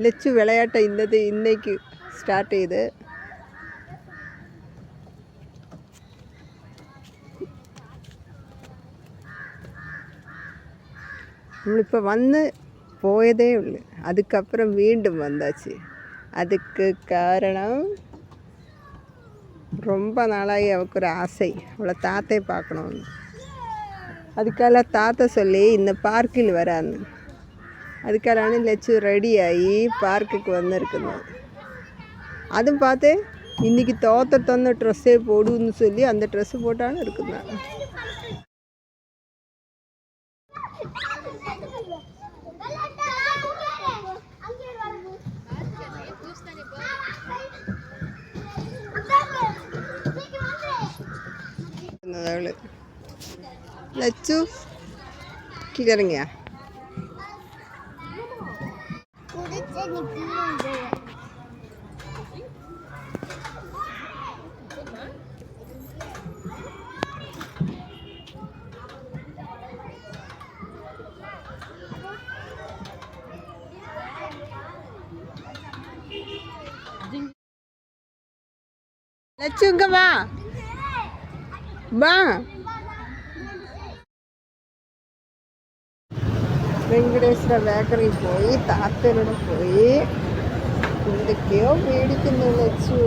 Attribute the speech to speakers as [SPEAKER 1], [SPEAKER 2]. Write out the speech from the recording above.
[SPEAKER 1] ലച്ചു വിളയാട്ടം ഇന്നേക്ക് സ്റ്റാർട്ട് ചെയ്ത്. നമ്മളിപ്പോൾ വന്ന് போயதே உள்ள, அதுக்கப்புறம் மீண்டும் வந்தாச்சு. அதுக்கு காரணம் ரொம்ப நாளாகி அவருக்கு ஒரு ஆசை, அவளை தாத்தை பார்க்கணும்னு. அதுக்காக தாத்தை சொல்லி இந்த பார்க்கில் வரான்னு. அதுக்காக லட்சு ரெடியாகி பார்க்குக்கு வந்திருக்குது. அதுவும் பார்த்து இன்றைக்கி தோத்த ட்ரெஸ்ஸே போடுன்னு சொல்லி அந்த ட்ரெஸ்ஸு போட்டாலும் இருக்குதுண்ணா. ലച്ചു കിഴങ്ങിയാ லட்சு இங்க வா வா. വെങ്കടേശ്വര ബേക്കറി പോയി താത്തയുടെ പോയി എന്തൊക്കെയോ മേടിക്കുന്നു ലച്ചു.